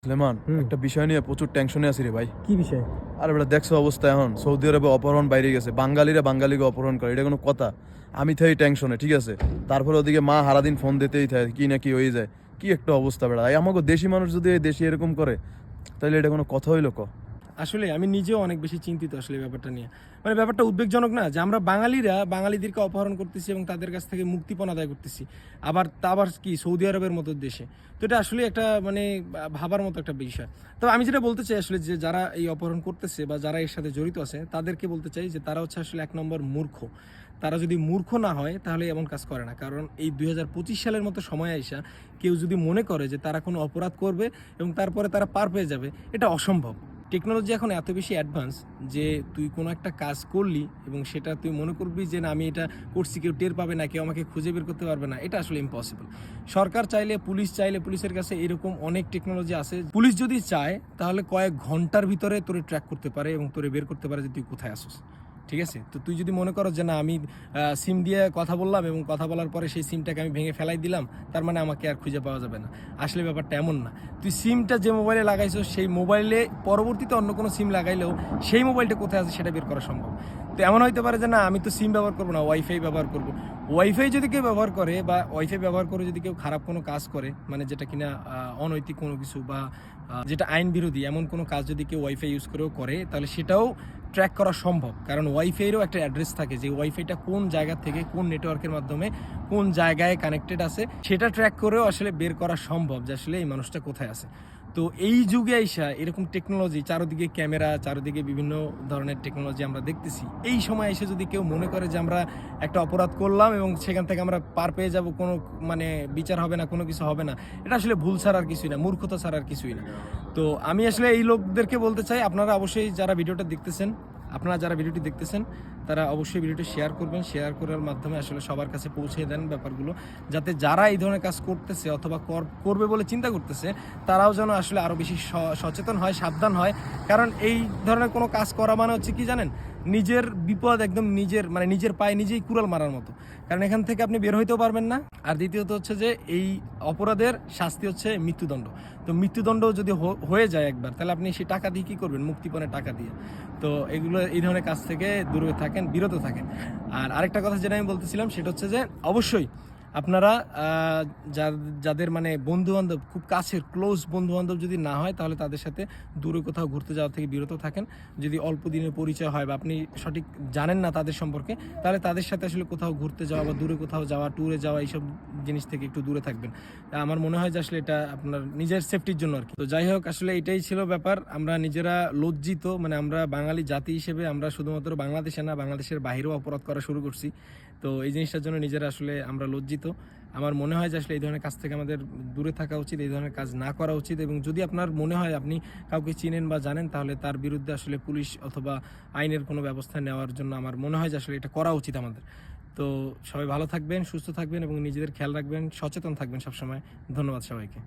সুলেমান, একটা বিষয় নিয়ে প্রচুর টেনশনে আছি রে ভাই। কি বিষয়? আরে বেটা দেখছো অবস্থা এখন সৌদি আরবে অপহরণ বাইরে গেছে, বাঙালিরা বাঙালিকে অপহরণ করে, এটা কোনো কথা? আমি থাই টেনশনে, ঠিক আছে। তারপরে ওদিকে মা সারাদিন ফোন দিতেই থাকে, কি না কি হয়ে যায়। কি একটা অবস্থা বেটা, আমাকে দেশি মানুষ যদি এই দেশে এরকম করে তাহলে এটা কোনো কথা হইলো ক? আসলে আমি নিজেও অনেক বেশি চিন্তিত আসলে এই ব্যাপারটা নিয়ে। মানে ব্যাপারটা উদ্বেগজনক না যে আমরা বাঙালিরা বাঙালিদেরকে অপহরণ করতেছি এবং তাদের কাছ থেকে মুক্তিপণ আদায় করতেছি, আবার কি সৌদি আরবের মতো দেশে। তো এটা আসলে একটা মানে ভাবার মতো একটা বিষয়। তবে আমি যেটা বলতে চাই আসলে যে যারা এই অপহরণ করতেছে বা যারা এর সাথে জড়িত আছে তাদেরকে বলতে চাই যে তারা হচ্ছে আসলে এক নম্বর মূর্খ। তারা যদি মূর্খ না হয় তাহলে এমন কাজ করে না, কারণ এই 2025 সালের মতো সময় আইসা কেউ যদি মনে করে যে তারা কোনো অপরাধ করবে এবং তারপরে তারা পার পেয়ে যাবে, এটা অসম্ভব। টেকনোলজি এখন এত বেশি অ্যাডভান্স যে তুই কোনো একটা কাজ করলি এবং সেটা তুই মনে করবি যে না আমি এটা করছি, কেউ টের পাবে না, কেউ আমাকে খুঁজে বের করতে পারবে না, এটা আসলে ইম্পসিবল। সরকার চাইলে, পুলিশ চাইলে, পুলিশের কাছে এরকম অনেক টেকনোলজি আছে। পুলিশ যদি চায় তাহলে কয়েক ঘন্টার ভিতরে তোরে ট্র্যাক করতে পারে এবং তোরে বের করতে পারে যে তুই কোথায় আসছিস। ঠিক আছে, তো তুই যদি মনে করো যে না আমি সিম দিয়ে কথা বললাম এবং কথা বলার পরে সেই সিমটাকে আমি ভেঙে ফেলাই দিলাম, তার মানে আমাকে আর খুঁজে পাওয়া যাবে না, আসলে ব্যাপারটা এমন না। তুই সিমটা যে মোবাইলে লাগাইছো সেই মোবাইলে পরবর্তীতে অন্য কোনো সিম লাগাইলেও সেই মোবাইলটা কোথায় আছে সেটা বের করা সম্ভব। তো এমন হইতে পারে যে না আমি তো সিম ব্যবহার করবো না, ওয়াইফাই ব্যবহার করবো। ওয়াইফাই যদি কেউ ব্যবহার করে বা ওয়াইফাই ব্যবহার করে যদি কেউ খারাপ কোনো কাজ করে, মানে যেটা কিনা অনৈতিক কোনো কিছু বা যেটা আইন বিরোধী এমন কোনো কাজ যদি কেউ ওয়াইফাই ইউজ করেও করে, তাহলে সেটাও ট্র্যাক করা সম্ভব, কারণ ওয়াইফাইয়েরও একটা অ্যাড্রেস থাকে যে ওয়াইফাইটা কোন জায়গা থেকে কোন নেটওয়ার্কের মাধ্যমে কোন জায়গায় কানেক্টেড আছে, সেটা ট্র্যাক করেও আসলে বের করা সম্ভব যে আসলে এই মানুষটা কোথায় আছে। তো এই যুগে আইসা এরকম টেকনোলজি, চারদিকে ক্যামেরা, চারদিকে বিভিন্ন ধরনের টেকনোলজি আমরা দেখতেছি, এই সময় এসে যদি কেউ মনে করে যে আমরা একটা অপরাধ করলাম এবং সেখান থেকে আমরা পার পেয়ে যাব, কোনো মানে বিচার হবে না, কোনো কিছু হবে না, এটা আসলে ভুল ছাড়া আর কিছুই না, মূর্খতা ছাড়া আর কিছুই না। তো আমি আসলে এই লোকদেরকে বলতে চাই, আপনারা অবশ্যই যারা ভিডিওটা দেখতেছেন, আপনারা যারা ভিডিওটি দেখতেছেন তারা অবশ্যই ভিডিওটি শেয়ার করবেন, শেয়ার করার মাধ্যমে আসলে সবার কাছে পৌঁছে দেন ব্যাপারগুলো, যাতে যারা এই ধরনের কাজ করতেছে অথবা করবে বলে চিন্তা করতেছে তারাও যেন আসলে আরও বেশি সচেতন হয়, সাবধান হয়। কারণ এই ধরনের কোনো কাজ করা মানে হচ্ছে কি জানেন, নিজের বিপদ একদম নিজের পায়ে নিজেই কুড়াল মারার মতো, কারণ এখান থেকে আপনি বের হইতেও পারবেন না। আর দ্বিতীয়ত হচ্ছে যে এই অপরাধের শাস্তি হচ্ছে মৃত্যুদণ্ড। তো মৃত্যুদণ্ড যদি হয়ে যায় একবার, তাহলে আপনি সেই টাকা দিয়ে কী করবেন? মুক্তিপণের টাকা দিয়ে। তো এগুলো, এই ধরনের কাজ থেকে দূরে থাকেন, বিরত থাকেন। আর আরেকটা কথা যেটা আমি বলতেছিলাম সেটা হচ্ছে যে অবশ্যই আপনারা যাদের মানে বন্ধুবান্ধব খুব কাছের ক্লোজ বন্ধুবান্ধব যদি না হয়, তাহলে তাদের সাথে দূরে কোথাও ঘুরতে যাওয়া থেকে বিরত থাকেন। যদি অল্প দিনের পরিচয় হয় বা আপনি সঠিক জানেন না তাদের সম্পর্কে, তাহলে তাদের সাথে আসলে কোথাও ঘুরতে যাওয়া বা দূরে কোথাও যাওয়া, ট্যুরে যাওয়া, এইসব জিনিস থেকে একটু দূরে থাকবেন। আমার মনে হয় যে আসলে এটা আপনার নিজের সেফটির জন্য আর কি। তো যাই হোক, আসলে এটাই ছিল ব্যাপার। আমরা নিজেরা লজ্জিত, মানে আমরা বাঙালি জাতি হিসেবে আমরা শুধুমাত্র বাংলাদেশে না, বাংলাদেশের বাইরেও অপরাধ করা শুরু করছি। তো এই জিনিসটার জন্য নিজেরা আসলে আমরা লজ্জিত। আমার মনে হয় যে আসলে এই ধরনের কাজ থেকে আমাদের দূরে থাকা উচিত, এই ধরনের কাজ না করা উচিত। এবং যদি আপনার মনে হয় আপনি কাউকে চিনেন বা জানেন, তাহলে তার বিরুদ্ধে আসলে পুলিশ অথবা আইনের কোনো ব্যবস্থা নেওয়ার জন্য আমার মনে হয় যে আসলে এটা করা উচিত আমাদের। তো সবাই ভালো থাকবেন, সুস্থ থাকবেন এবং নিজেদের খেয়াল রাখবেন, সচেতন থাকবেন সবসময়। ধন্যবাদ সবাইকে।